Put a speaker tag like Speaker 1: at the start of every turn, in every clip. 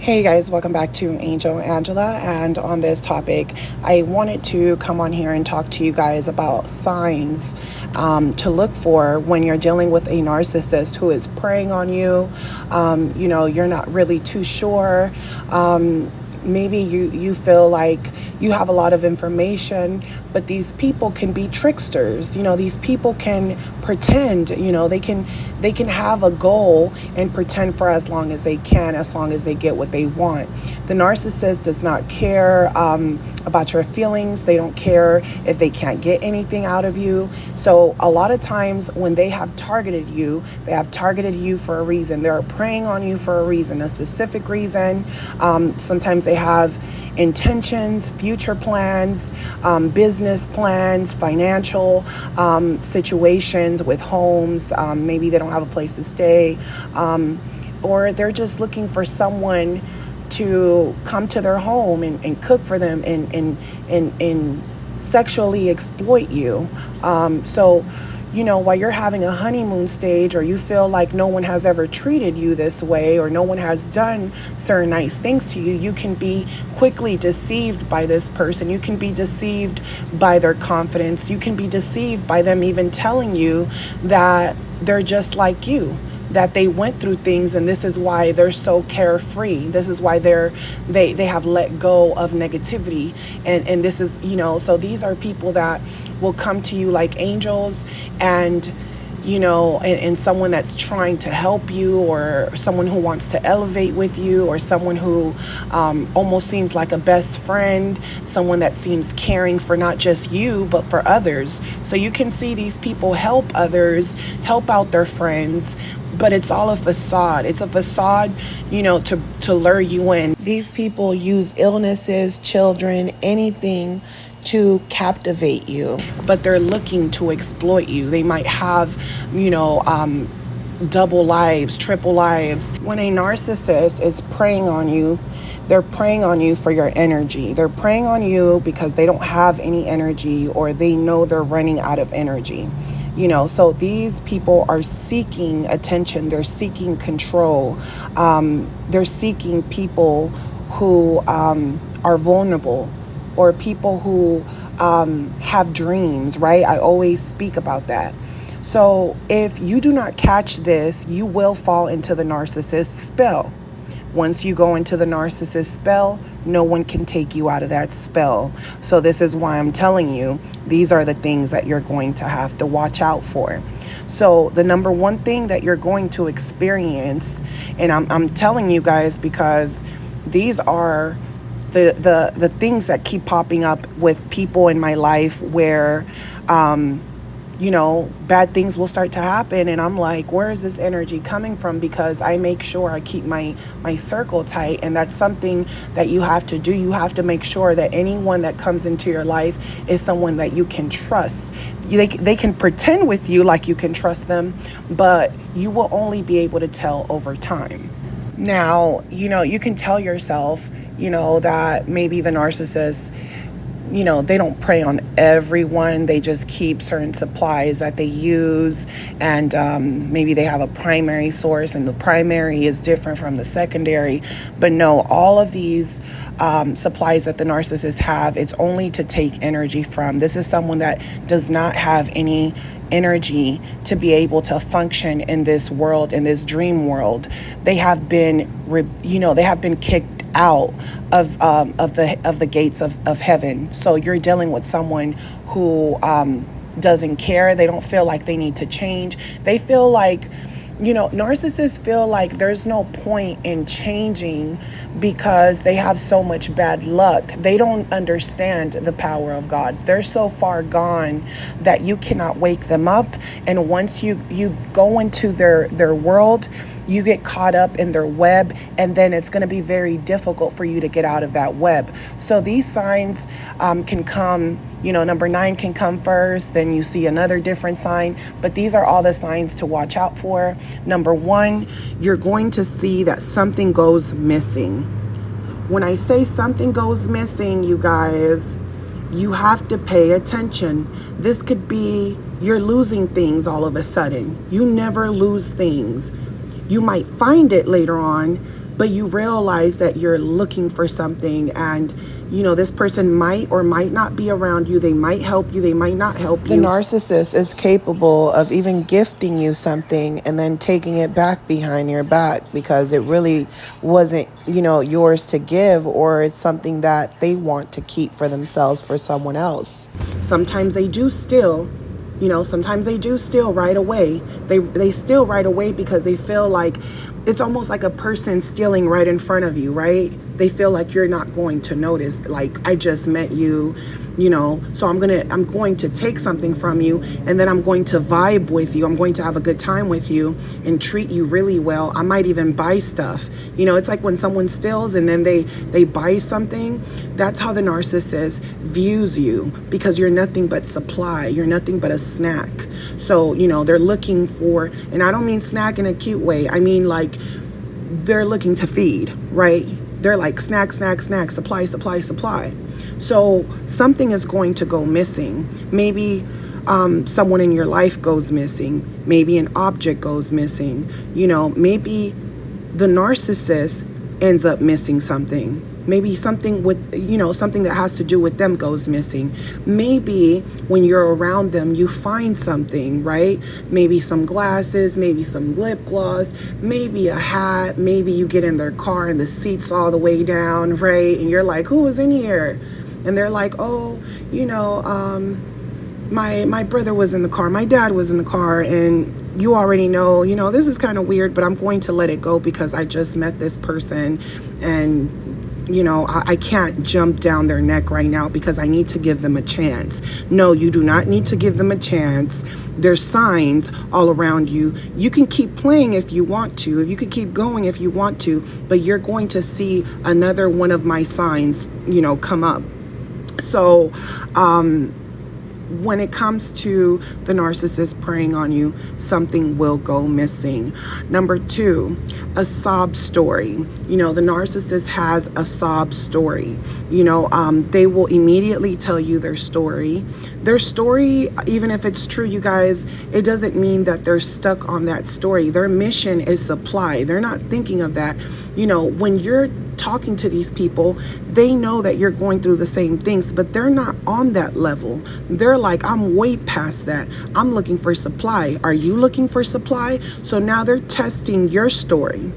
Speaker 1: Hey guys, welcome back to Angel Angela, and on this topic I wanted to come on here and talk to you guys about signs to look for when you're dealing with a narcissist who is preying on you. You're not really too sure. Maybe you feel like you have a lot of information, but these people can be tricksters. These people can pretend. They can have a goal and pretend for as long as they can, as long as they get what they want. The narcissist does not care about your feelings. They don't care if they can't get anything out of you. So a lot of times when they have targeted you for a reason. They're preying on you for a reason, a specific reason. Sometimes they have intentions, future plans, business plans, financial situations with homes. Maybe they don't have a place to stay, or they're just looking for someone to come to their home and cook for them and sexually exploit you. While you're having a honeymoon stage, or you feel like no one has ever treated you this way, or no one has done certain nice things to you, you can be quickly deceived by this person. You can be deceived by their confidence. You can be deceived by them even telling you that they're just like you, that they went through things, and this is why they're so carefree. This is why they have let go of negativity. And this is, so these are people that will come to you like angels, and someone that's trying to help you, or someone who wants to elevate with you, or someone who almost seems like a best friend, someone that seems caring for not just you but for others. So you can see these people help others, help out their friends, but it's all a facade. It's a facade, to lure you in. These people use illnesses, children, anything to captivate you, but they're looking to exploit you. They might have, double lives, triple lives. When a narcissist is preying on you, they're preying on you for your energy. They're preying on you because they don't have any energy, or they know they're running out of energy. So these people are seeking attention. They're seeking control. They're seeking people who are vulnerable, or people who have dreams, right? I always speak about that. So if you do not catch this, you will fall into the narcissist spell. Once you go into the narcissist spell, no one can take you out of that spell. So this is why I'm telling you, these are the things that you're going to have to watch out for. So the number one thing that you're going to experience, and I'm telling you guys because these are the things that keep popping up with people in my life where bad things will start to happen, and I'm like, where is this energy coming from? Because I make sure I keep my circle tight, and that's something that you have to do. You have to make sure that anyone that comes into your life is someone that you can trust. They can pretend with you like you can trust them, but you will only be able to tell over time. Now, you can tell yourself, that maybe the narcissist, they don't prey on everyone. They just keep certain supplies that they use, and maybe they have a primary source, and the primary is different from the secondary. But no, all of these supplies that the narcissists have, it's only to take energy from. This is someone that does not have any energy to be able to function in this world, in this dream world. They have been, kicked out of the gates of heaven. So you're dealing with someone who doesn't care. They don't feel like they need to change. They feel like, narcissists feel like there's no point in changing because they have so much bad luck. They don't understand the power of God. They're so far gone that you cannot wake them up. And once you go into their world, you get caught up in their web, and then it's going to be very difficult for you to get out of that web. So these signs can come, number 9 can come first, then you see another different sign, but these are all the signs to watch out for. Number 1, you're going to see that something goes missing. When I say something goes missing, you guys, you have to pay attention. This could be you're losing things all of a sudden. You never lose things. You might find it later on, but you realize that you're looking for something, and this person might or might not be around you. They might help you, they might not help you. The narcissist is capable of even gifting you something and then taking it back behind your back because it really wasn't, yours to give, or it's something that they want to keep for themselves, for someone else. Sometimes they do steal. Sometimes they do steal right away. They steal right away because they feel like it's almost like a person stealing right in front of you, right? They feel like you're not going to notice. Like, I just met you, so I'm going to take something from you, and then I'm going to vibe with you. I'm going to have a good time with you and treat you really well. I might even buy stuff. It's like when someone steals and then they buy something. That's how the narcissist views you, because you're nothing but supply. You're nothing but a snack. So, they're looking for, and I don't mean snack in a cute way. I mean like they're looking to feed, right? They're like snack, snack, snack, supply, supply, supply. So something is going to go missing. Maybe someone in your life goes missing. Maybe an object goes missing. Maybe the narcissist ends up missing something. Maybe something with, something that has to do with them goes missing. Maybe when you're around them, you find something, right? Maybe some glasses, maybe some lip gloss, maybe a hat. Maybe you get in their car and the seat's all the way down, right? And you're like, who was in here? And they're like, oh, my brother was in the car, my dad was in the car, and you already know, this is kind of weird, but I'm going to let it go because I just met this person, and I can't jump down their neck right now because I need to give them a chance. No, you do not need to give them a chance. There's signs all around you. You can keep playing if you want to. You can keep going if you want to, but you're going to see another one of my signs, come up. So, when it comes to the narcissist preying on you, something will go missing. Number 2, a sob story. The narcissist has a sob story. They will immediately tell you their story. Their story, even if it's true, you guys, it doesn't mean that they're stuck on that story. Their mission is supply. They're not thinking of that. When you're talking to these people, they know that you're going through the same things, but they're not on that level. They're like, I'm way past that. I'm looking for supply. Are you looking for supply? So now they're testing your story.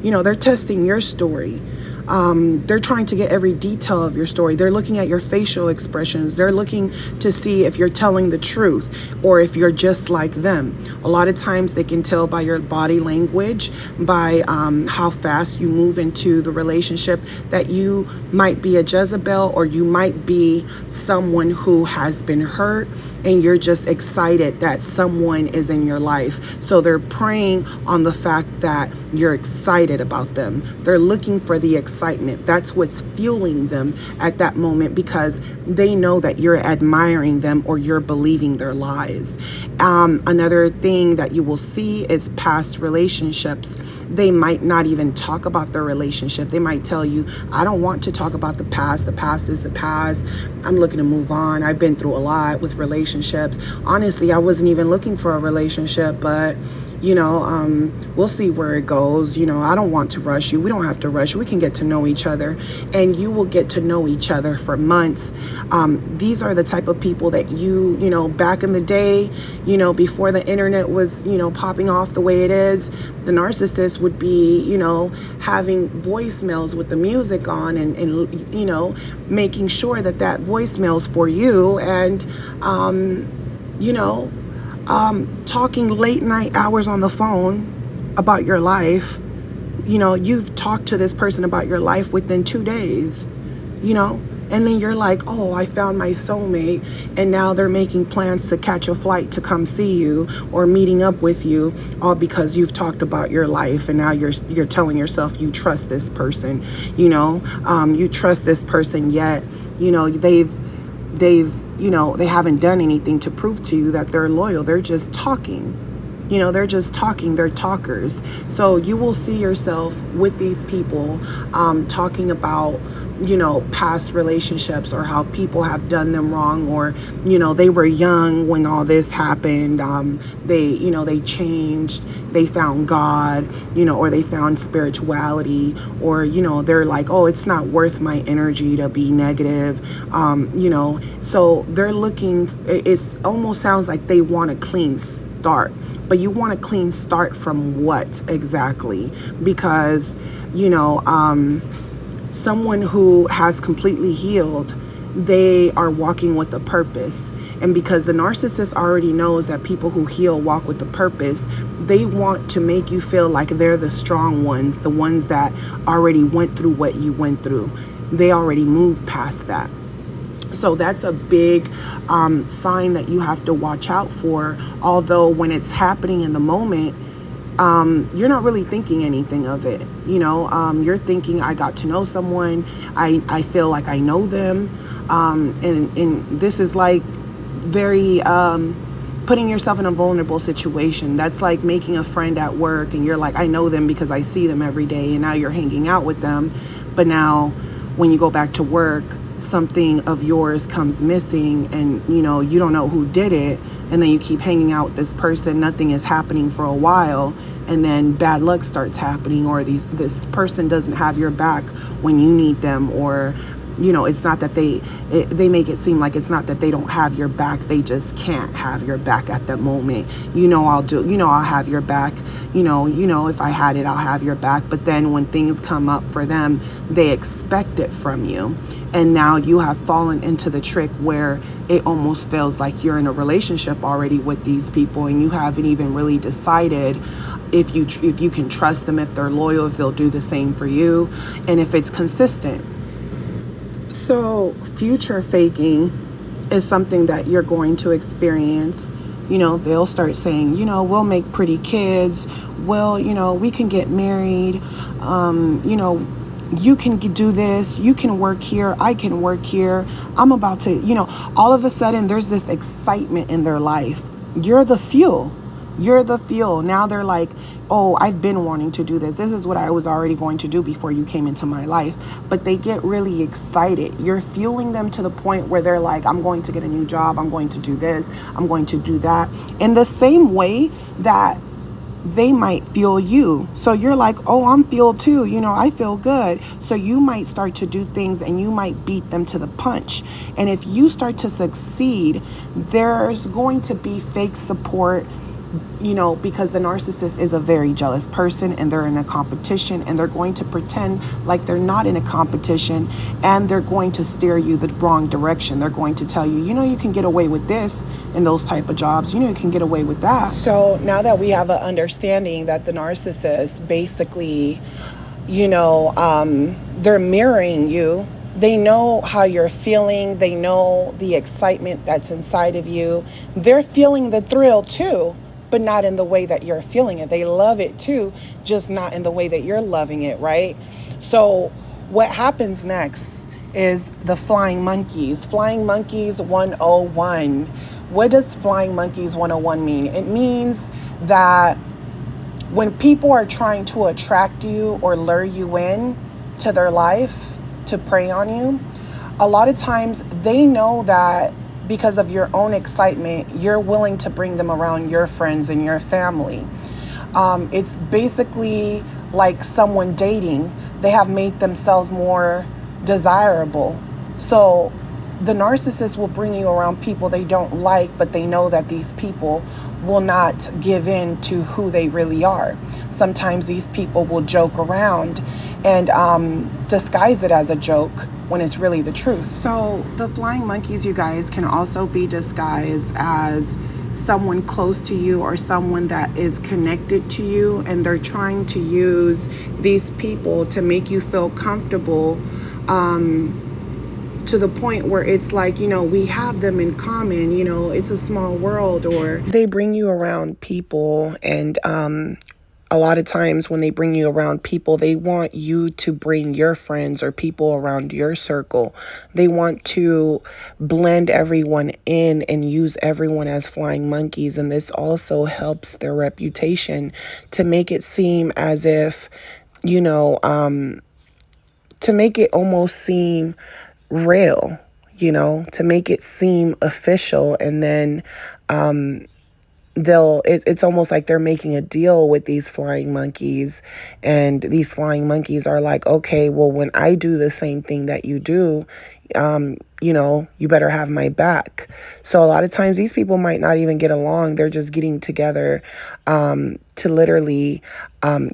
Speaker 1: They're testing your story. They're trying to get every detail of your story. They're looking at your facial expressions. They're looking to see if you're telling the truth or if you're just like them. A lot of times they can tell by your body language, by how fast you move into the relationship, that you might be a Jezebel or you might be someone who has been hurt, and you're just excited that someone is in your life. So they're preying on the fact that you're excited about them. They're looking for the excitement. That's what's fueling them at that moment, because they know that you're admiring them or you're believing their lies. Another thing that you will see is past relationships. They might not even talk about their relationship. They might tell you, I don't want to talk about the past. The past is the past. I'm looking to move on. I've been through a lot with relationships. Honestly, I wasn't even looking for a relationship, but we'll see where it goes. I don't want to rush you. We don't have to rush. We can get to know each other, and you will get to know each other for months. These are the type of people that back in the day, before the internet was, popping off the way it is, the narcissist would be, having voicemails with the music on and making sure that voicemail's for you, and, talking late night hours on the phone about your life. You've talked to this person about your life within 2 days. And then you're like, oh, I found my soulmate. And now they're making plans to catch a flight to come see you or meeting up with you, all because you've talked about your life. And now you're telling yourself you trust this person, you trust this person, yet, they haven't done anything to prove to you that they're loyal. They're just talking. They're just talking. They're talkers. So you will see yourself with these people talking about, past relationships or how people have done them wrong, or, they were young when all this happened. They changed, they found God, or they found spirituality, or, they're like, oh, it's not worth my energy to be negative. So they're looking, it almost sounds like they want a clean start. But you want a clean start from what exactly? Because, someone who has completely healed, they are walking with a purpose. And because the narcissist already knows that people who heal walk with a purpose, they want to make you feel like they're the strong ones, the ones that already went through what you went through. They already moved past that. So that's a big sign that you have to watch out for. Although when it's happening in the moment, you're not really thinking anything of it. You're thinking, I got to know someone. I feel like I know them. And this is like very putting yourself in a vulnerable situation. That's like making a friend at work and you're like, I know them because I see them every day. And now you're hanging out with them. But now when you go back to work, something of yours comes missing and you don't know who did it, and then you keep hanging out with this person, nothing is happening for a while, and then bad luck starts happening, or this person doesn't have your back when you need them, or it's not that they make it seem like it's not that they don't have your back, they just can't have your back at that moment. I'll have your back, if I had it, I'll have your back. But then when things come up for them, they expect it from you. And now you have fallen into the trick where it almost feels like you're in a relationship already with these people, and you haven't even really decided if you can trust them, if they're loyal, if they'll do the same for you, and if it's consistent. So future faking is something that you're going to experience. They'll start saying, we'll make pretty kids. Well, we can get married. You can do this, you can work here, I can work here. I'm about to, all of a sudden there's this excitement in their life. You're the fuel. Now they're like, oh, I've been wanting to do this. This is what I was already going to do before you came into my life. But they get really excited. You're fueling them to the point where they're like, I'm going to get a new job. I'm going to do this. I'm going to do that. In the same way that they might fuel you. So you're like, oh, I'm fueled too. I feel good. So you might start to do things and you might beat them to the punch. And if you start to succeed, there's going to be fake support, because the narcissist is a very jealous person and they're in a competition, and they're going to pretend like they're not in a competition, and they're going to steer you the wrong direction. They're going to tell you, you can get away with this in those type of jobs. You can get away with that. So now that we have an understanding that the narcissist basically, they're mirroring you. They know how you're feeling. They know the excitement that's inside of you. They're feeling the thrill too, but not in the way that you're feeling it. They love it too, just not in the way that you're loving it, right? So what happens next is the flying monkeys. Flying monkeys 101. What does flying monkeys 101 mean? It means that when people are trying to attract you or lure you in to their life to prey on you, a lot of times they know that because of your own excitement, you're willing to bring them around your friends and your family. It's basically like someone dating. They have made themselves more desirable. So the narcissist will bring you around people they don't like, but they know that these people will not give in to who they really are. Sometimes these people will joke around and disguise it as a joke when it's really the truth. So the flying monkeys, you guys, can also be disguised as someone close to you or someone that is connected to you, and they're trying to use these people to make you feel comfortable, to the point where it's like, we have them in common, it's a small world. Or they bring you around people, and a lot of times when they bring you around people, they want you to bring your friends or people around your circle. They want to blend everyone in and use everyone as flying monkeys. And this also helps their reputation to make it seem as if, to make it almost seem real, to make it seem official. And then, it's almost like they're making a deal with these flying monkeys, and these flying monkeys are like, okay, well, when I do the same thing that you do, you better have my back. So a lot of times these people might not even get along. They're just getting together to literally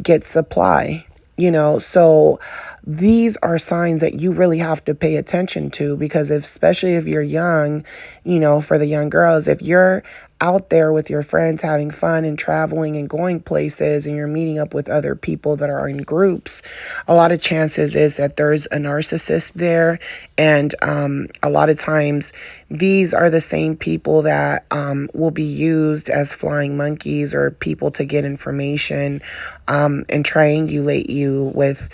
Speaker 1: get supply. So these are signs that you really have to pay attention to, because especially if you're young, for the young girls, if you're out there with your friends having fun and traveling and going places, and you're meeting up with other people that are in groups, a lot of chances is that there's a narcissist there. And a lot of times these are the same people that will be used as flying monkeys or people to get information and triangulate you with,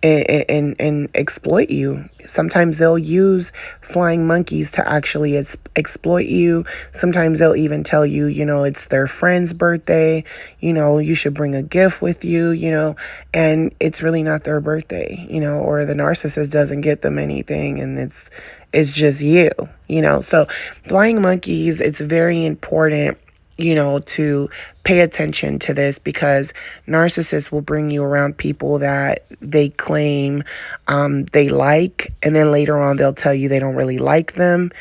Speaker 1: and exploit you. Sometimes they'll use flying monkeys to actually exploit you. Sometimes they'll even tell you, it's their friend's birthday, you should bring a gift with you, and it's really not their birthday, or the narcissist doesn't get them anything, and it's just you. So flying monkeys, it's very important to pay attention to this, because narcissists will bring you around people that they claim they like, and then later on they'll tell you they don't really like them.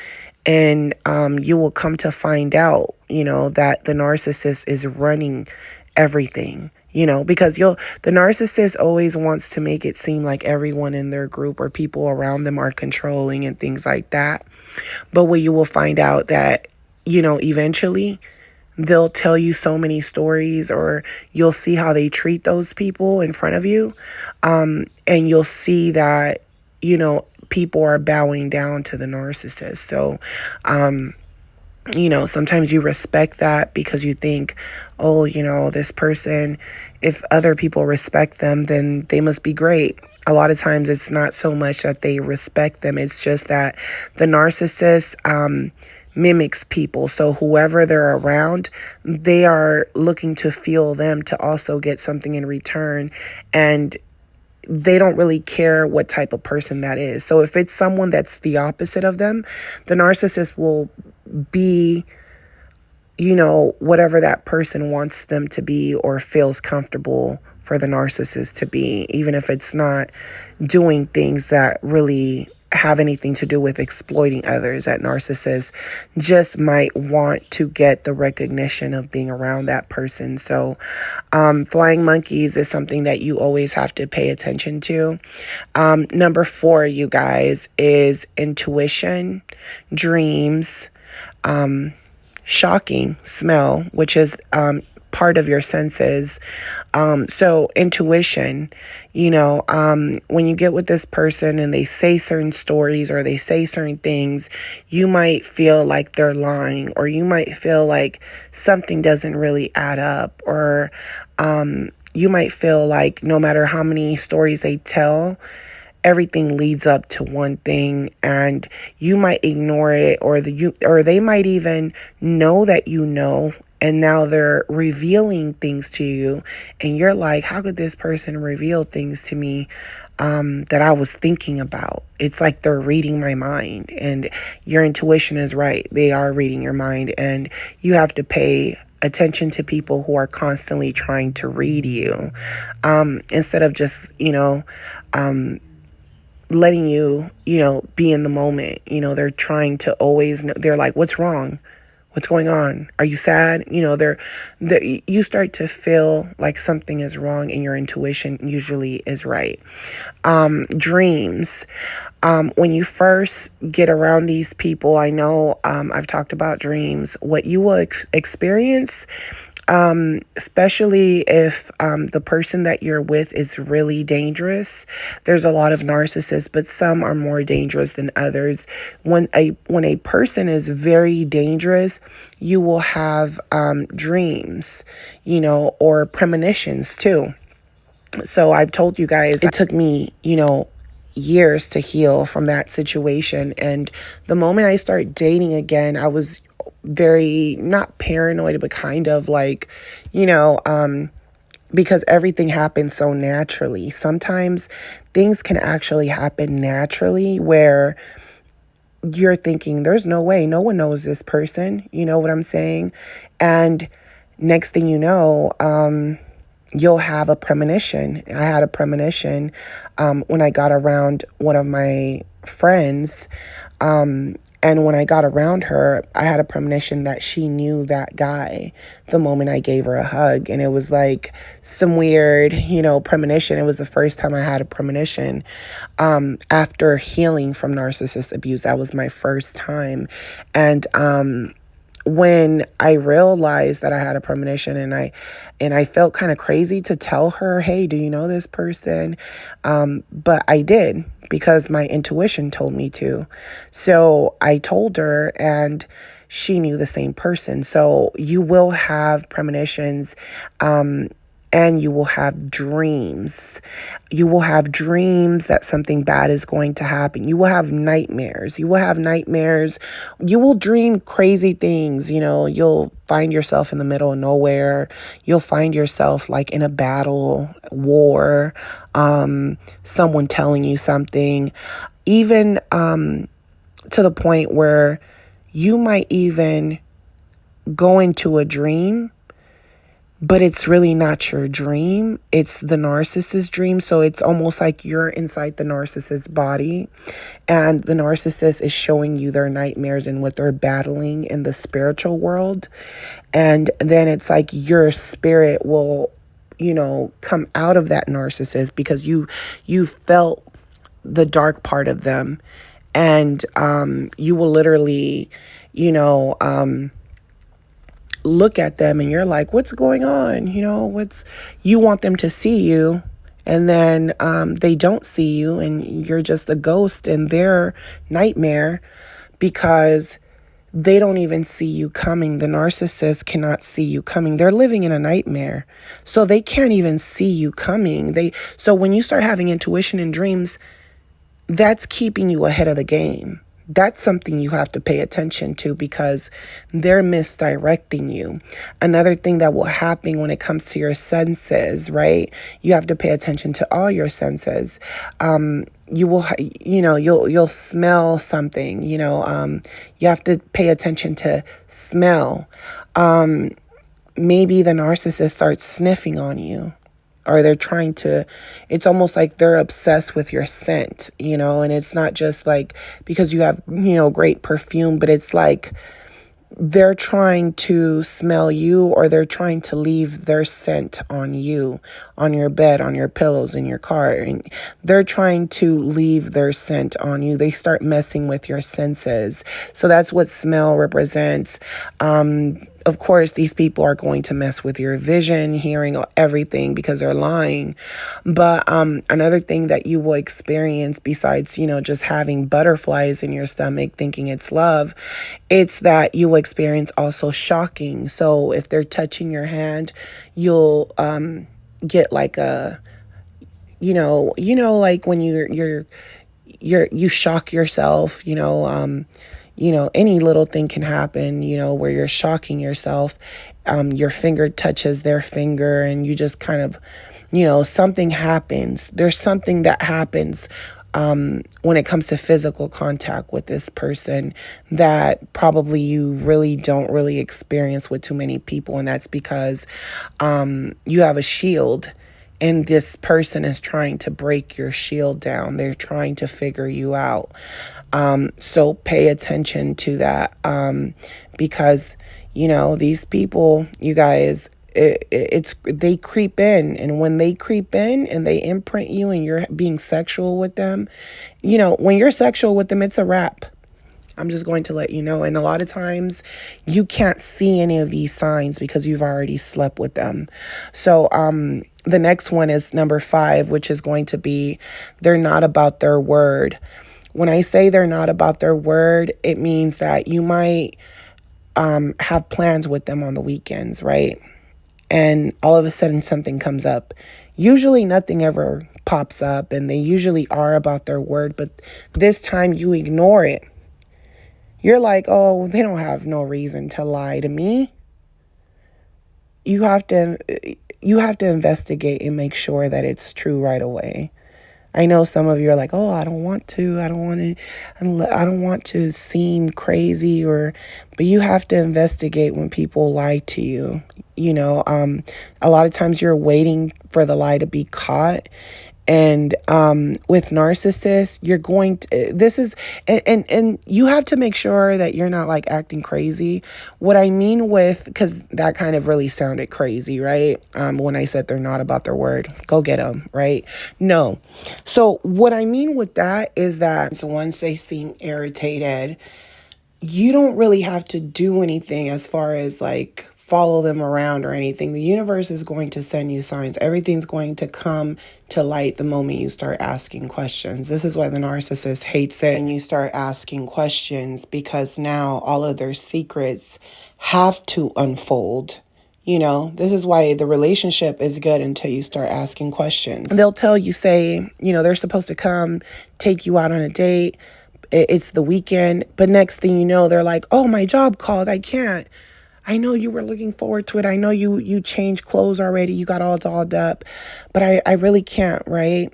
Speaker 1: And you will come to find out, that the narcissist is running everything. Because the narcissist always wants to make it seem like everyone in their group or people around them are controlling and things like that. But what you will find out that, eventually they'll tell you so many stories, or you'll see how they treat those people in front of you. And you'll see that, people are bowing down to the narcissist. So, sometimes you respect that because you think, oh, this person, if other people respect them, then they must be great. A lot of times it's not so much that they respect them. It's just that the narcissist, mimics people. So whoever they're around, they are looking to feel them to also get something in return. And they don't really care what type of person that is. So if it's someone that's the opposite of them, the narcissist will be, whatever that person wants them to be or feels comfortable for the narcissist to be, even if it's not doing things that really have anything to do with exploiting others. That narcissist just might want to get the recognition of being around that person. So flying monkeys is something that you always have to pay attention to. Number 4, you guys, is intuition, dreams, shocking, smell, which is part of your senses. So intuition, when you get with this person and they say certain stories or they say certain things, you might feel like they're lying, or you might feel like something doesn't really add up, or you might feel like no matter how many stories they tell, everything leads up to one thing, and you might ignore it, or they might even know that and now they're revealing things to you, and you're like, how could this person reveal things to me that I was thinking about? It's like they're reading my mind, and your intuition is right. They are reading your mind, and you have to pay attention to people who are constantly trying to read you, instead of just, letting you, be in the moment. They're trying to always know. They're like, what's wrong? What's going on? Are you sad? You start to feel like something is wrong, and your intuition usually is right. Dreams. When you first get around these people, I know I've talked about dreams. What you will experience especially if the person that you're with is really dangerous. There's a lot of narcissists, but some are more dangerous than others. When a person is very dangerous, you will have dreams, or premonitions too. So I've told you guys, it took me, years to heal from that situation. And the moment I started dating again, I was very, not paranoid, but kind of like, because everything happens so naturally. Sometimes things can actually happen naturally where you're thinking, there's no way, no one knows this person. You know what I'm saying? And next thing you know, you'll have a premonition. I had a premonition when I got around one of my friends. And when I got around her, I had a premonition that she knew that guy the moment I gave her a hug. And it was like some weird, premonition. It was the first time I had a premonition after healing from narcissist abuse. That was my first time. And when I realized that I had a premonition, and I felt kind of crazy to tell her, hey, do you know this person? But I did, because my intuition told me to. So I told her, and she knew the same person. So you will have premonitions, and you will have dreams. You will have dreams that something bad is going to happen. You will have nightmares. You will dream crazy things. You'll find yourself in the middle of nowhere. You'll find yourself like in a battle, war, someone telling you something, even to the point where you might even go into a dream, but it's really not your dream. It's the narcissist's dream. So it's almost like you're inside the narcissist's body, and the narcissist is showing you their nightmares and what they're battling in the spiritual world. And then it's like your spirit will, come out of that narcissist, because you felt the dark part of them. And you will literally, look at them, and you're like, what's going on? You want them to see you, and then they don't see you, and you're just a ghost in their nightmare, because they don't even see you coming. The narcissist cannot see you coming. They're living in a nightmare, so they can't even see you coming. So when you start having intuition and dreams, that's keeping you ahead of the game. That's something you have to pay attention to, because they're misdirecting you. Another thing that will happen when it comes to your senses, right? You have to pay attention to all your senses. You will, you'll smell something, you have to pay attention to smell. Maybe the narcissist starts sniffing on you. Or it's almost like they're obsessed with your scent, and it's not just like because you have, great perfume, but it's like they're trying to smell you, or they're trying to leave their scent on you, on your bed, on your pillows, in your car. And they're trying to leave their scent on you. They start messing with your senses. So that's what smell represents. Of course, these people are going to mess with your vision, hearing, everything, because they're lying. But another thing that you will experience, besides, just having butterflies in your stomach, thinking it's love, it's that you will experience also shocking. So if they're touching your hand, you'll get like a, like when you shock yourself, any little thing can happen, where you're shocking yourself. Your finger touches their finger, and you just kind of, something happens. There's something that happens when it comes to physical contact with this person that probably you really don't really experience with too many people. And that's because you have a shield. And this person is trying to break your shield down. They're trying to figure you out. So pay attention to that, because, these people, you guys, they creep in. And when they creep in and they imprint you and you're being sexual with them, when you're sexual with them, it's a wrap. I'm just going to let you know. And a lot of times you can't see any of these signs because you've already slept with them. So the next one is number 5, which is going to be they're not about their word. When I say they're not about their word, it means that you might have plans with them on the weekends, right? And all of a sudden something comes up. Usually nothing ever pops up, and they usually are about their word, but this time you ignore it. You're like, oh, they don't have no reason to lie to me. You have to investigate and make sure that it's true right away. I know some of you are like, oh, I don't want to seem crazy, but you have to investigate when people lie to you. A lot of times you're waiting for the lie to be caught. And with narcissists, you're going to, this is, and you have to make sure that you're not like acting crazy. What I mean with, because that kind of really sounded crazy, right? When I said they're not about their word, go get them, right? No. So what I mean with that is that so once they seem irritated, you don't really have to do anything as far as like follow them around or anything. The universe is going to send you signs. Everything's going to come to light the moment you start asking questions. This is why the narcissist hates it. And you start asking questions because now all of their secrets have to unfold. This is why the relationship is good until you start asking questions. They'll tell you, say, they're supposed to come take you out on a date. It's the weekend. But next thing you know, they're like, oh, my job called. I can't. I know you were looking forward to it. I know you changed clothes already. You got all dolled up, but I really can't, right?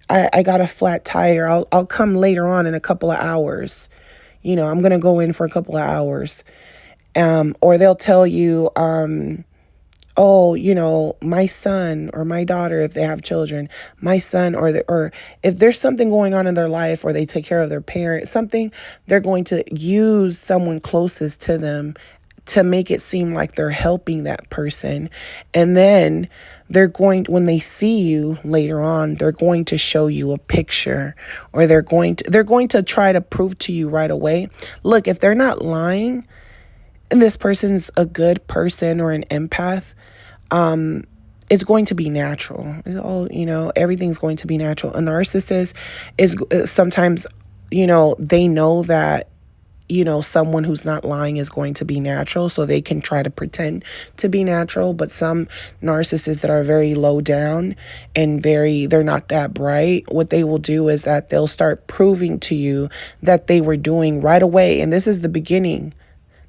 Speaker 1: I got a flat tire. I'll come later on in a couple of hours. I'm going to go in for a couple of hours. Or they'll tell you, oh, my son or my daughter, if they have children, my son, or if there's something going on in their life or they take care of their parents, something, they're going to use someone closest to them to make it seem like they're helping that person. And then when they see you later on, they're going to show you a picture, or they're going to try to prove to you right away. Look, if they're not lying and this person's a good person or an empath, it's going to be natural. Everything's going to be natural. A narcissist is sometimes, they know that someone who's not lying is going to be natural, so they can try to pretend to be natural. But some narcissists that are very low down and they're not that bright, what they will do is that they'll start proving to you that they were doing right away. And this is the beginning.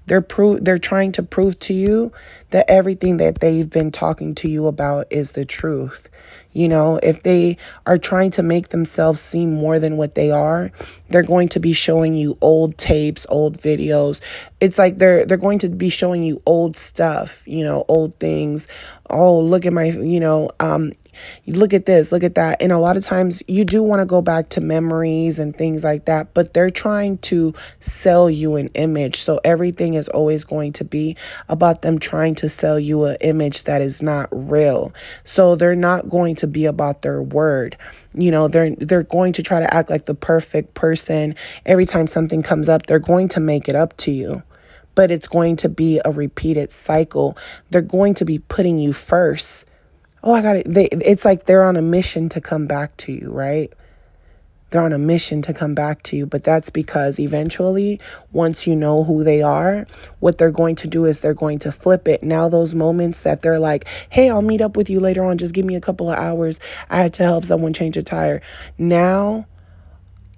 Speaker 1: They're trying to prove to you that everything that they've been talking to you about is the truth. If they are trying to make themselves seem more than what they are, they're going to be showing you old tapes, old videos. It's like they're going to be showing you old stuff, old things. Oh, look at my, look at this, look at that. And a lot of times you do want to go back to memories and things like that, but they're trying to sell you an image. So everything is always going to be about them trying to sell you an image that is not real. So they're not going to be about their word. They're going to try to act like the perfect person. Every time something comes up, they're going to make it up to you. But it's going to be a repeated cycle. They're going to be putting you first. Oh, I got it. It's like they're on a mission to come back to you, right? They're on a mission to come back to you. But that's because eventually, once you know who they are, what they're going to do is they're going to flip it. Now those moments that they're like, hey, I'll meet up with you later on. Just give me a couple of hours. I had to help someone change a tire. Now,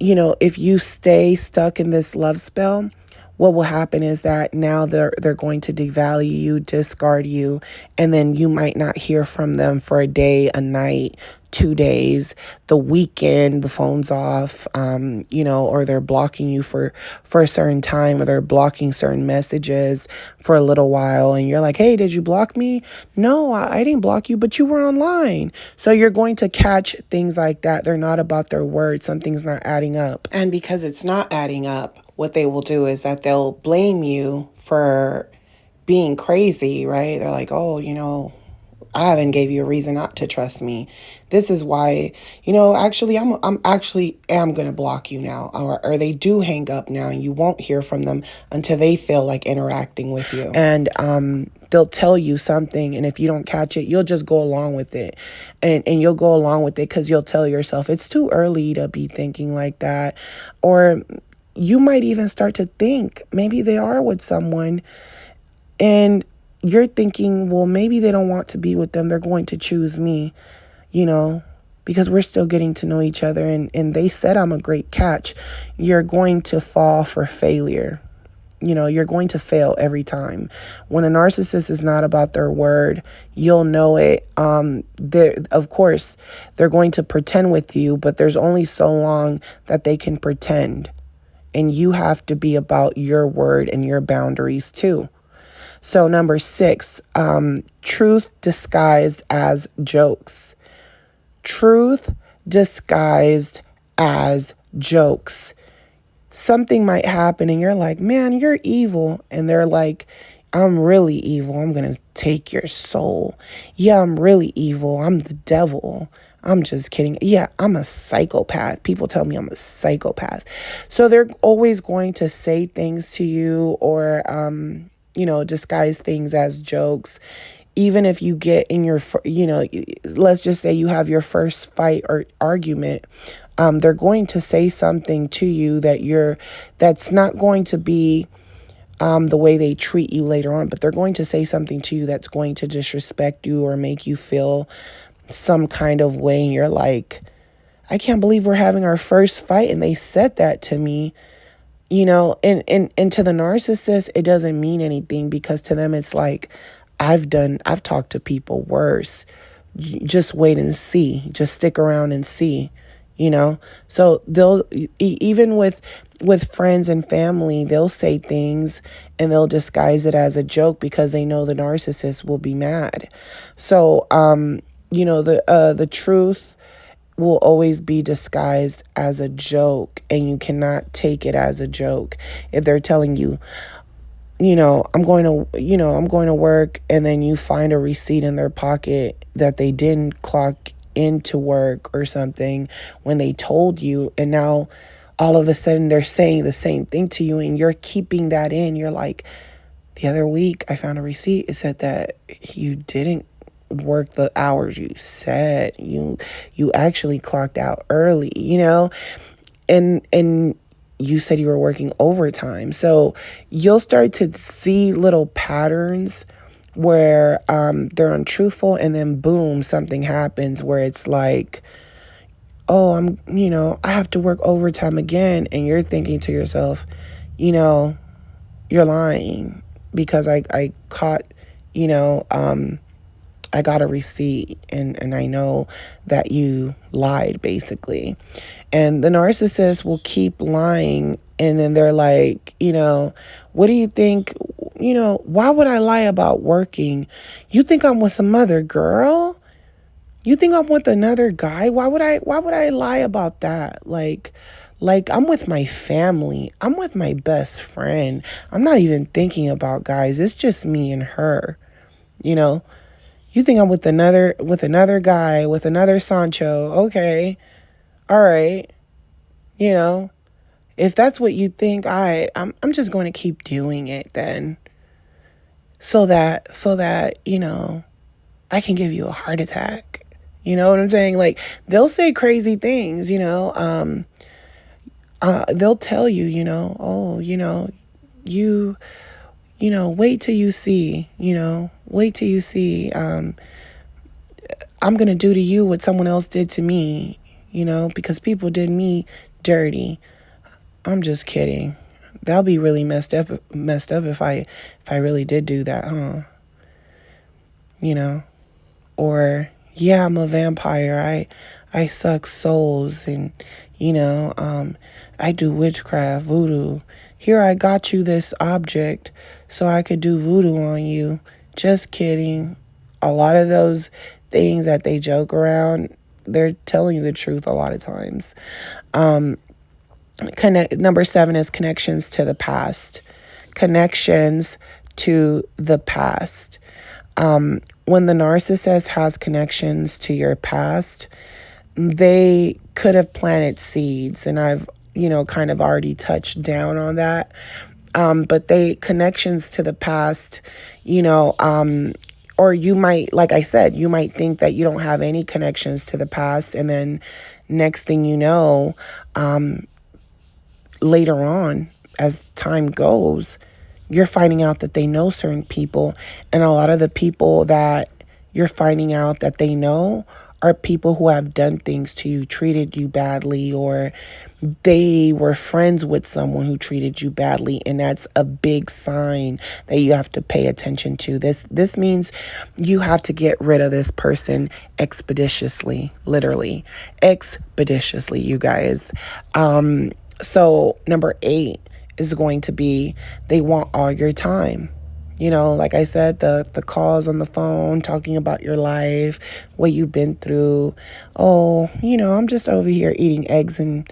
Speaker 1: if you stay stuck in this love spell, what will happen is that now they're going to devalue you, discard you, and then you might not hear from them for a day, a night, 2 days, the weekend, the phone's off, or they're blocking you for a certain time, or they're blocking certain messages for a little while. And you're like, hey, did you block me? No, I didn't block you, but you were online. So you're going to catch things like that. They're not about their word. Something's not adding up. And because it's not adding up, what they will do is that they'll blame you for being crazy, right? They're like, oh, I haven't gave you a reason not to trust me. This is why, actually, I'm actually am going to block you now. Or they do hang up now and you won't hear from them until they feel like interacting with you. And they'll tell you something, and if you don't catch it, you'll just go along with it. And you'll go along with it because you'll tell yourself it's too early to be thinking like that. Or you might even start to think maybe they are with someone, and you're thinking, well, maybe they don't want to be with them. They're going to choose me, because we're still getting to know each other. And they said I'm a great catch. You're going to fall for failure. You're going to fail every time. When a narcissist is not about their word, you'll know it. Of course, they're going to pretend with you, but there's only so long that they can pretend. And you have to be about your word and your boundaries too. So number 6, truth disguised as jokes. Truth disguised as jokes. Something might happen and you're like, man, you're evil. And they're like, I'm really evil. I'm going to take your soul. Yeah, I'm really evil. I'm the devil. I'm just kidding. Yeah, I'm a psychopath. People tell me I'm a psychopath. So they're always going to say things to you or, disguise things as jokes. Even if you get in your, let's just say you have your first fight or argument, they're going to say something to you that's not going to be the way they treat you later on, but they're going to say something to you that's going to disrespect you or make you feel some kind of way. And you're like, I can't believe we're having our first fight and they said that to me. And to the narcissist, it doesn't mean anything because to them it's like, I've talked to people worse. Just wait and see. Just stick around and see, So they'll, even with friends and family, they'll say things and they'll disguise it as a joke because they know the narcissist will be mad. So, the truth will always be disguised as a joke, and you cannot take it as a joke. If they're telling you, I'm going to work, and then you find a receipt in their pocket that they didn't clock into work or something when they told you, and now all of a sudden they're saying the same thing to you and you're keeping that in. You're like, the other week I found a receipt. It said that you didn't work the hours you said. You actually clocked out early, and you said you were working overtime. So you'll start to see little patterns where they're untruthful, and then boom, something happens where it's like, oh, I have to work overtime again. And you're thinking to yourself, you're lying because I caught, I got a receipt and I know that you lied, basically. And the narcissist will keep lying. And then they're like, what do you think? Why would I lie about working? You think I'm with some other girl? You think I'm with another guy? Why would I lie about that? Like I'm with my family. I'm with my best friend. I'm not even thinking about guys. It's just me and her. You think I'm with another guy, with another Sancho. Okay. All right. If that's what you think, I'm just going to keep doing it then. So that, I can give you a heart attack. You know what I'm saying? Like, they'll say crazy things, they'll tell you, oh, wait till you see, wait till you see, I'm going to do to you what someone else did to me, because people did me dirty. I'm just kidding. That'll be really messed up if I really did do that, huh? Or, yeah, I'm a vampire. I suck souls and, I do witchcraft, voodoo. Here, I got you this object so I could do voodoo on you. Just kidding. A lot of those things that they joke around, they're telling you the truth a lot of times. Number 7 is connections to the past. Connections to the past. when the narcissist has connections to your past, they could have planted seeds, and I've, kind of already touched down on that. But they connections to the past, or you might, like I said, you might think that you don't have any connections to the past, and then next thing you know, later on, as time goes, you're finding out that they know certain people, and a lot of the people that you're finding out that they know are people who have done things to you, treated you badly, or they were friends with someone who treated you badly, and that's a big sign that you have to pay attention to. This means you have to get rid of this person expeditiously, literally expeditiously, you guys. So number 8 is going to be, they want all your time. Like I said, the calls on the phone, talking about your life, what you've been through. Oh, I'm just over here eating eggs and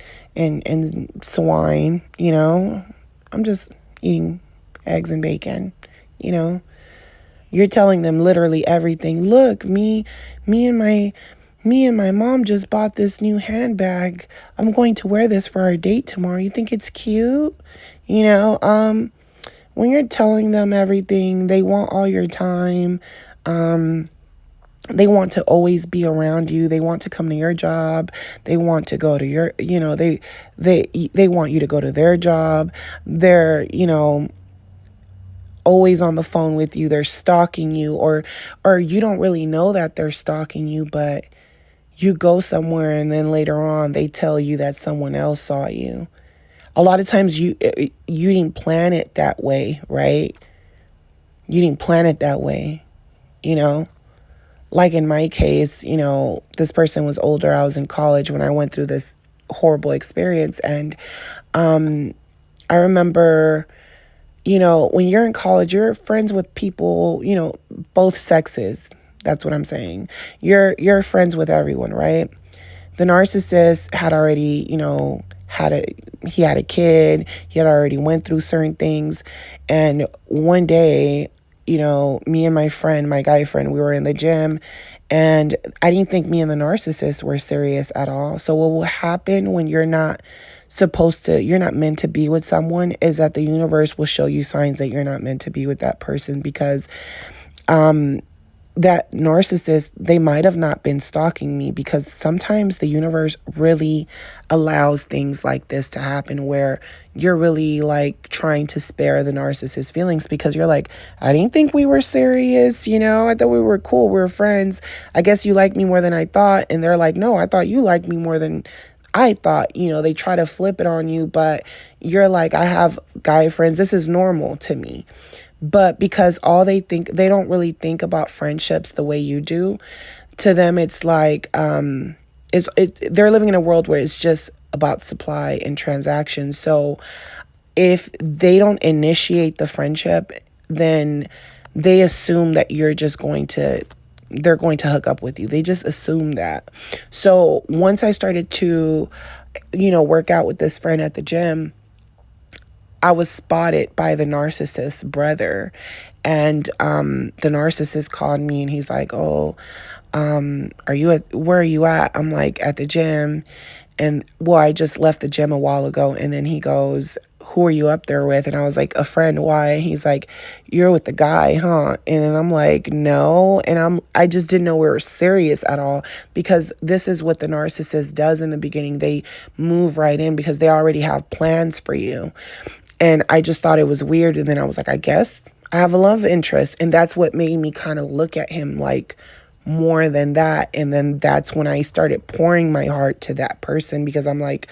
Speaker 1: swine, I'm just eating eggs and bacon, You're telling them literally everything. Look, me and my mom just bought this new handbag. I'm going to wear this for our date tomorrow. You think it's cute? When you're telling them everything, they want all your time. They want to always be around you. They want to come to your job. They want to go to your, they want you to go to their job. They're, always on the phone with you. They're stalking you, or you don't really know that they're stalking you, but you go somewhere and then later on they tell you that someone else saw you. A lot of times you didn't plan it that way, right? You didn't plan it that way, Like in my case, this person was older. I was in college when I went through this horrible experience. And I remember, when you're in college, you're friends with people, both sexes. That's what I'm saying. You're friends with everyone, right? The narcissist had already, he had a kid. He had already went through certain things. And one day, me and my friend, my guy friend, we were in the gym, and I didn't think me and the narcissist were serious at all. So what will happen when you're not meant to be with someone is that the universe will show you signs that you're not meant to be with that person, because that narcissist, they might have not been stalking me, because sometimes the universe really allows things like this to happen where you're really like trying to spare the narcissist's feelings, because you're like, I didn't think we were serious, I thought we were cool, we were friends. I guess you like me more than I thought. And they're like, no, I thought you liked me more than I thought. They try to flip it on you, but you're like, I have guy friends, this is normal to me. But because they don't really think about friendships the way you do. To them, it's like, they're living in a world where it's just about supply and transactions. So if they don't initiate the friendship, then they assume that they're going to hook up with you. They just assume that. So once I started to, work out with this friend at the gym, I was spotted by the narcissist's brother, and the narcissist called me and he's like, oh, where are you at? I'm like, at the gym. And well, I just left the gym a while ago. And then he goes, who are you up there with? And I was like, a friend. Why? He's like, you're with the guy, huh? And I'm like, no. And I just didn't know we were serious at all, because this is what the narcissist does in the beginning. They move right in because they already have plans for you. And I just thought it was weird. And then I was like, I guess I have a love interest. And that's what made me kind of look at him like more than that. And then that's when I started pouring my heart to that person, because I'm like,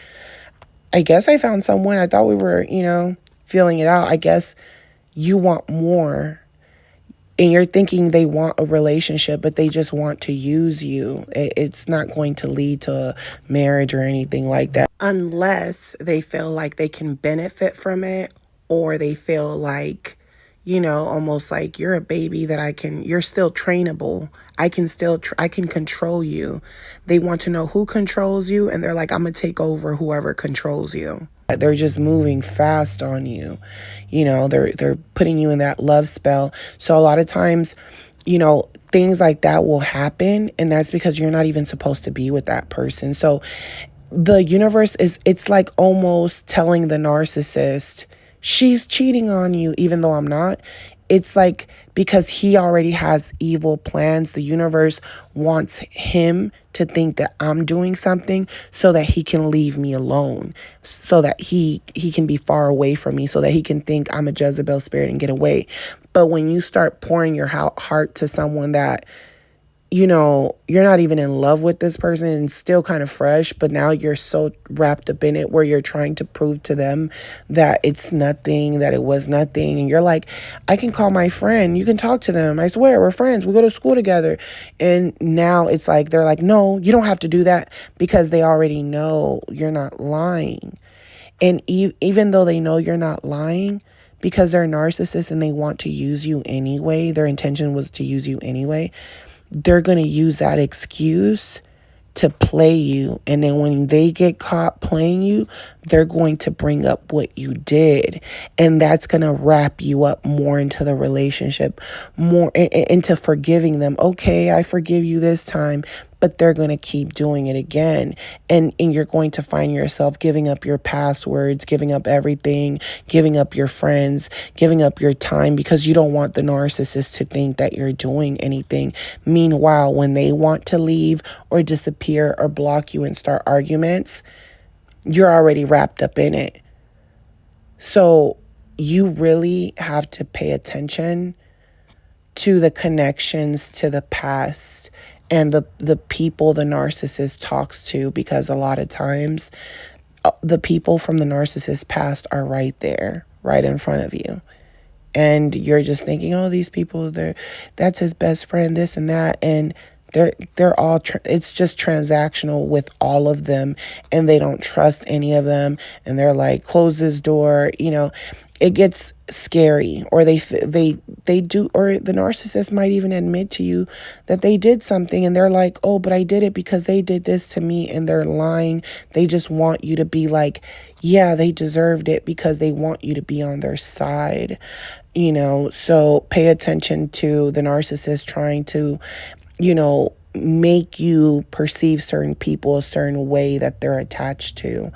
Speaker 1: I guess I found someone. I thought we were, feeling it out. I guess you want more. And you're thinking they want a relationship, but they just want to use you. It's not going to lead to marriage or anything like that, unless they feel like they can benefit from it, or they feel like, almost like you're a baby that you're still trainable. I can control you. They want to know who controls you, and they're like, I'm going to take over whoever controls you. They're just moving fast on you. They're putting you in that love spell. So a lot of times things like that will happen, and that's because you're not even supposed to be with that person. So the universe it's like almost telling the narcissist, she's cheating on you, even though I'm not. It's like, because he already has evil plans, the universe wants him to think that I'm doing something so that he can leave me alone, so that he can be far away from me, so that he can think I'm a Jezebel spirit and get away. But when you start pouring your heart to someone that you're not even in love with this person and still kind of fresh, but now you're so wrapped up in it where you're trying to prove to them that it's nothing, that it was nothing. And you're like, I can call my friend. You can talk to them. I swear, we're friends. We go to school together. And now it's like, they're like, no, you don't have to do that, because they already know you're not lying. And even though they know you're not lying, because they're narcissists and they want to use you anyway, their intention was to use you anyway, they're going to use that excuse to play you. And then when they get caught playing you, they're going to bring up what you did. And that's going to wrap you up more into the relationship, more into forgiving them. Okay, I forgive you this time. But they're going to keep doing it again. And you're going to find yourself giving up your passwords, giving up everything, giving up your friends, giving up your time, because you don't want the narcissist to think that you're doing anything. Meanwhile, when they want to leave or disappear or block you and start arguments, you're already wrapped up in it. So you really have to pay attention to the connections to the past and the people the narcissist talks to, because a lot of times the people from the narcissist past are right there, right in front of you. And you're just thinking, oh, these people, that's his best friend, this and that. And they're all, it's just transactional with all of them. And they don't trust any of them. And they're like, close this door, it gets scary. Or they do, or the narcissist might even admit to you that they did something and they're like, oh, but I did it because they did this to me, and they're lying. They just want you to be like, yeah, they deserved it, because they want you to be on their side, so pay attention to the narcissist trying to, make you perceive certain people a certain way that they're attached to.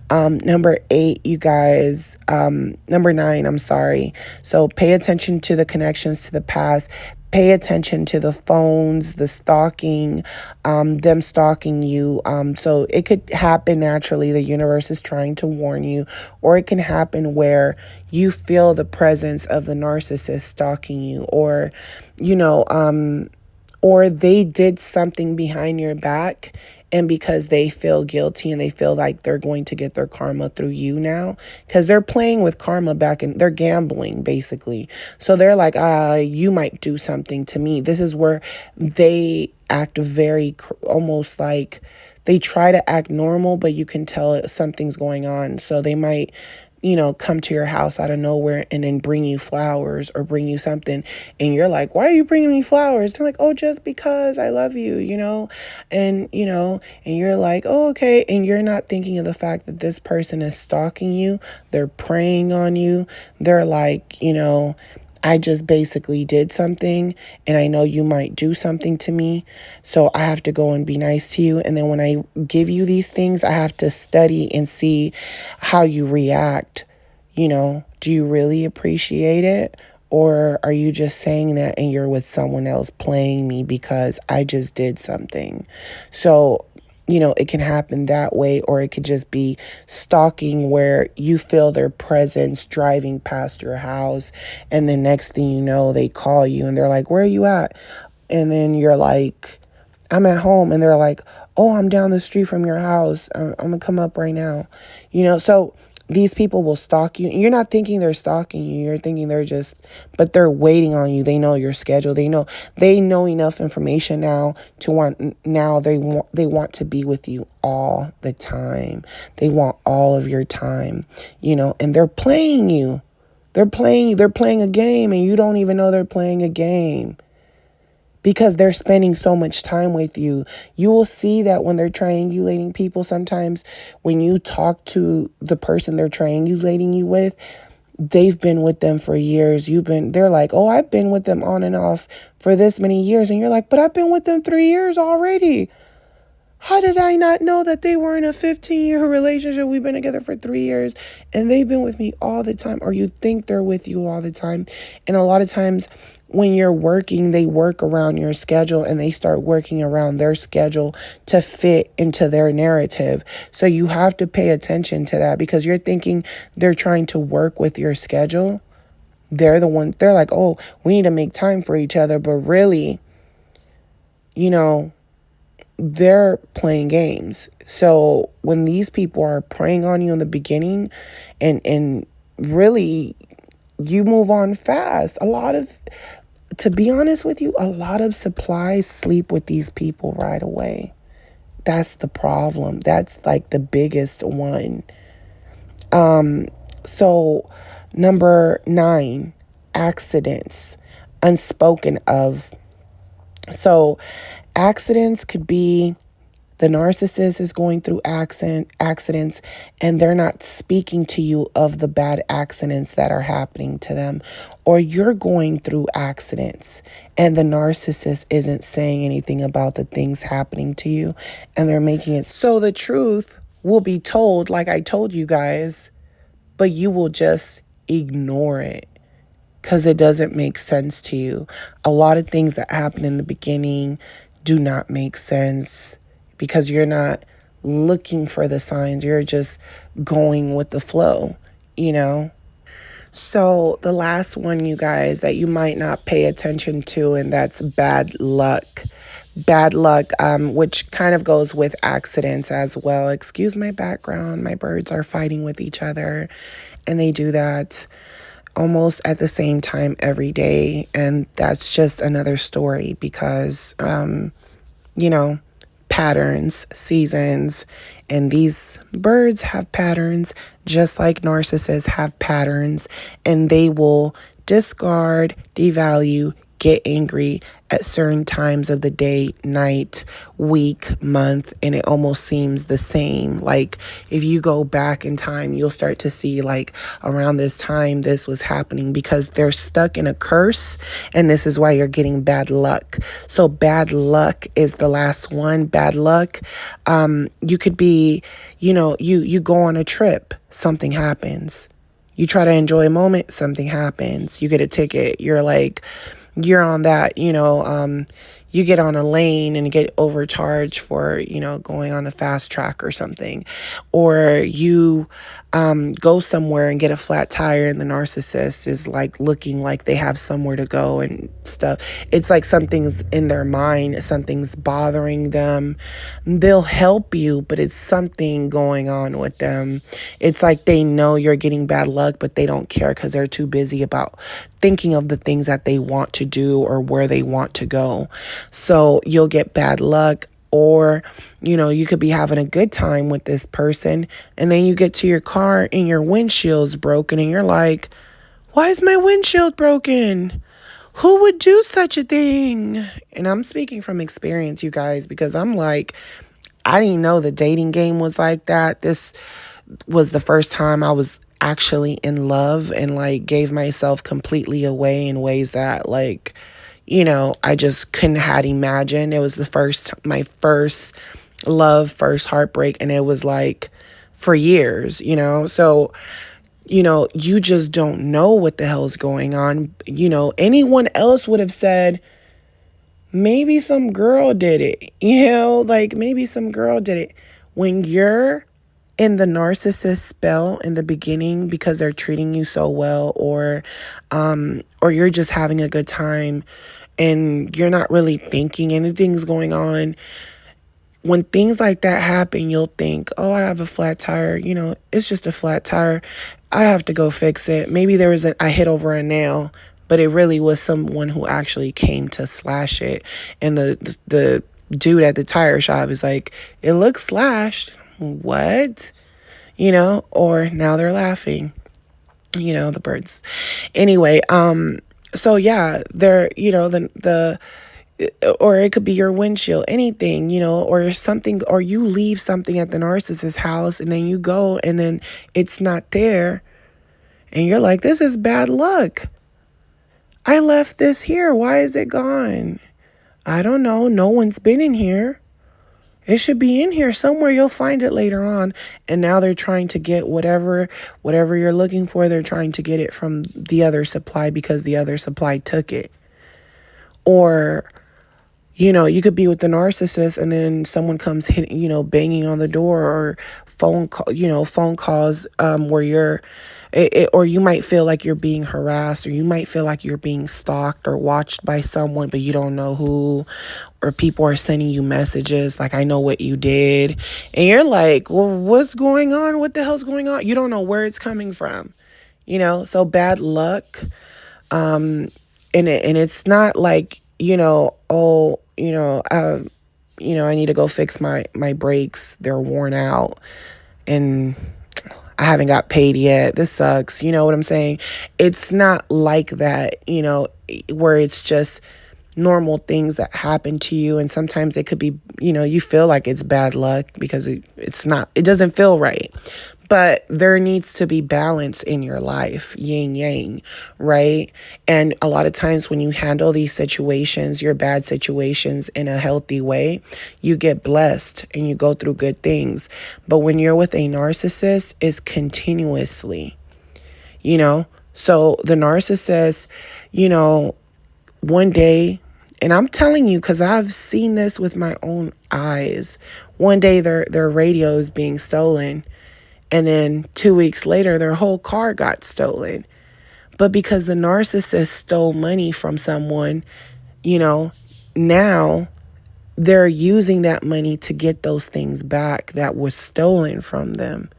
Speaker 1: Number 8, you guys, number 9, I'm sorry. So pay attention to the connections to the past. Pay attention to the phones, the stalking, them stalking you. So it could happen naturally. The universe is trying to warn you, or it can happen where you feel the presence of the narcissist stalking you, or, or they did something behind your back, and because they feel guilty and they feel like they're going to get their karma through you now, because they're playing with karma back, and they're gambling basically. So they're like, you might do something to me. This is where they act very almost like they try to act normal, but you can tell something's going on. So they might come to your house out of nowhere and then bring you flowers or bring you something. And you're like, why are you bringing me flowers? They're like, oh, just because I love you, and, and you're like, oh, okay. And you're not thinking of the fact that this person is stalking you. They're preying on you. They're like, I just basically did something, and I know you might do something to me, so I have to go and be nice to you. And then when I give you these things, I have to study and see how you react. Do you really appreciate it? Or are you just saying that and you're with someone else playing me because I just did something? So it can happen that way, or it could just be stalking where you feel their presence driving past your house, and the next thing you know, they call you and they're like, where are you at? And then you're like, I'm at home. And they're like, oh, I'm down the street from your house. I'm going to come up right now. So these people will stalk you, and you're not thinking they're stalking you. You're thinking but they're waiting on you. They know your schedule. They know enough information now they want to be with you all the time. They want all of your time, and they're playing you. They're playing a game, and you don't even know they're playing a game, because they're spending so much time with you. You will see that when they're triangulating people, sometimes when you talk to the person they're triangulating you with, they've been with them for years. They're like, oh, I've been with them on and off for this many years. And you're like, but I've been with them 3 years already. How did I not know that they were in a 15-year relationship? We've been together for 3 years and they've been with me all the time. Or you think they're with you all the time. And a lot of times when you're working, they work around your schedule and they start working around their schedule to fit into their narrative. So you have to pay attention to that, because you're thinking they're trying to work with your schedule. They're like, oh, we need to make time for each other. But really, they're playing games. So when these people are preying on you in the beginning and really you move on fast, to be honest with you, a lot of supplies sleep with these people right away. That's the problem. That's like the biggest one. So number 9, accidents, unspoken of. So accidents could be the narcissist is going through accidents and they're not speaking to you of the bad accidents that are happening to them. Or you're going through accidents and the narcissist isn't saying anything about the things happening to you, and they're making it so the truth will be told, like I told you guys, but you will just ignore it because it doesn't make sense to you. A lot of things that happen in the beginning do not make sense because you're not looking for the signs. You're just going with the flow, So the last one, you guys, that you might not pay attention to, and that's bad luck. Bad luck, which kind of goes with accidents as well. Excuse my background. My birds are fighting with each other, and they do that almost at the same time every day. And that's just another story because, patterns, seasons, and these birds have patterns just like narcissists have patterns, and they will discard, devalue, get angry at certain times of the day, night, week, month, and it almost seems the same. Like if you go back in time, you'll start to see like around this time this was happening because they're stuck in a curse, and this is why you're getting bad luck. So bad luck is the last one. Bad luck. You could be, you go on a trip, something happens. You try to enjoy a moment, something happens. You get a ticket. You're on that, you get on a lane and get overcharged for, going on a fast track or something. Or you go somewhere and get a flat tire and the narcissist is like looking like they have somewhere to go and stuff. It's like something's in their mind, something's bothering them. They'll help you, but it's something going on with them. It's like they know you're getting bad luck, but they don't care because they're too busy about thinking of the things that they want to do or where they want to go. So you'll get bad luck. Or, you could be having a good time with this person and then you get to your car and your windshield's broken and you're like, why is my windshield broken? Who would do such a thing? And I'm speaking from experience, you guys, because I'm like, I didn't know the dating game was like that. This was the first time I was actually in love and like gave myself completely away in ways that like, I just couldn't had imagined. It was my first love, first heartbreak. And it was like for years, so, you just don't know what the hell's going on. Anyone else would have said, maybe some girl did it, like maybe some girl did it. When you're in the narcissist spell in the beginning because they're treating you so well, or you're just having a good time and you're not really thinking anything's going on. When things like that happen, you'll think, oh, I have a flat tire. It's just a flat tire. I have to go fix it. Maybe I hit over a nail, but it really was someone who actually came to slash it. And the dude at the tire shop is like, it looks slashed. What? Or now they're laughing, the birds. Anyway, so yeah, they're, or it could be your windshield, anything, or something, or you leave something at the narcissist's house and then you go and then it's not there. And you're like, this is bad luck. I left this here. Why is it gone? I don't know. No one's been in here. It should be in here somewhere. You'll find it later on. And now they're trying to get whatever you're looking for. They're trying to get it from the other supply because the other supply took it. Or, you could be with the narcissist and then someone comes hitting, banging on the door, or phone calls where you're, or you might feel like you're being harassed, or you might feel like you're being stalked or watched by someone, but you don't know who, or people are sending you messages like, I know what you did. And you're like, well, what's going on? What the hell's going on? You don't know where it's coming from, so bad luck. And it's not like, I need to go fix my brakes. They're worn out and I haven't got paid yet. This sucks. You know what I'm saying? It's not like that, where it's just normal things that happen to you. And sometimes it could be, you feel like it's bad luck because it doesn't feel right. But there needs to be balance in your life, yin yang, right? And a lot of times when you handle these situations, your bad situations, in a healthy way, you get blessed and you go through good things. But when you're with a narcissist, it's continuously, So the narcissist, one day, and I'm telling you because I've seen this with my own eyes, one day their radio is being stolen. And then 2 weeks later, their whole car got stolen. But because the narcissist stole money from someone, now they're using that money to get those things back that was stolen from them.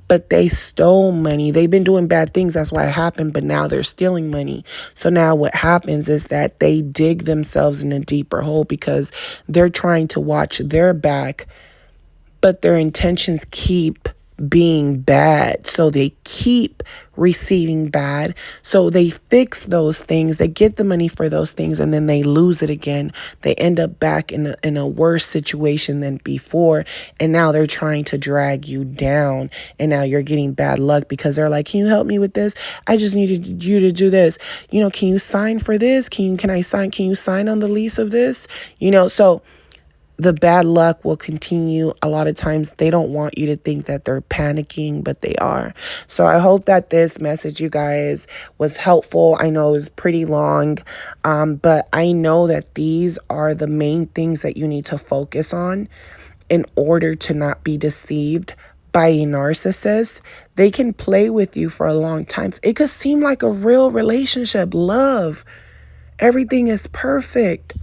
Speaker 1: But they stole money. They've been doing bad things. That's why it happened. But now they're stealing money. So now what happens is that they dig themselves in a deeper hole because they're trying to watch their back, but their intentions keep being bad. So they keep receiving bad. So they fix those things. They get the money for those things and then they lose it again. They end up back in a worse situation than before. And now they're trying to drag you down. And now you're getting bad luck because they're like, can you help me with this? I just needed you to do this. Can you sign for this? Can you sign on the lease of this? So the bad luck will continue. A lot of times they don't want you to think that they're panicking, but they are. So I hope that this message, you guys, was helpful. I know it was pretty long, but I know that these are the main things that you need to focus on in order to not be deceived by a narcissist. They can play with you for a long time. It could seem like a real relationship, love. Everything is perfect.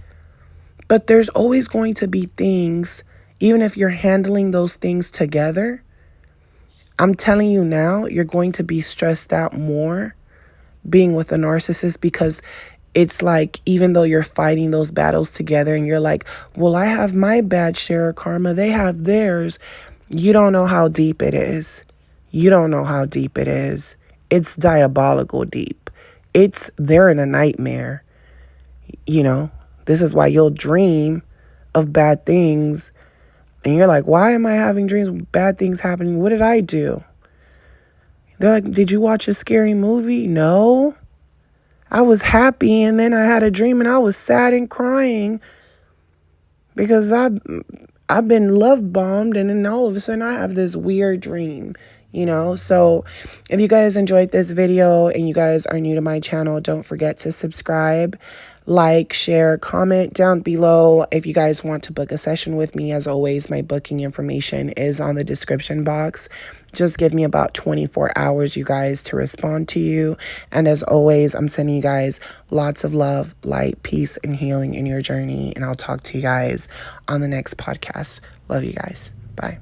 Speaker 1: But there's always going to be things, even if you're handling those things together, I'm telling you now, you're going to be stressed out more being with a narcissist because it's like, even though you're fighting those battles together and you're like, well, I have my bad share of karma, they have theirs. You don't know how deep it is. You don't know how deep it is. It's diabolical deep. They're in a nightmare, This is why you'll dream of bad things. And you're like, why am I having dreams of bad things happening? What did I do? They're like, did you watch a scary movie? No. I was happy and then I had a dream and I was sad and crying because I've been love bombed and then all of a sudden I have this weird dream. So if you guys enjoyed this video and you guys are new to my channel, don't forget to subscribe, like, share, comment down below. If you guys want to book a session with me, as always, my booking information is on the description box. Just give me about 24 hours, you guys, to respond to you. And as always, I'm sending you guys lots of love, light, peace, and healing in your journey. And I'll talk to you guys on the next podcast. Love you guys. Bye.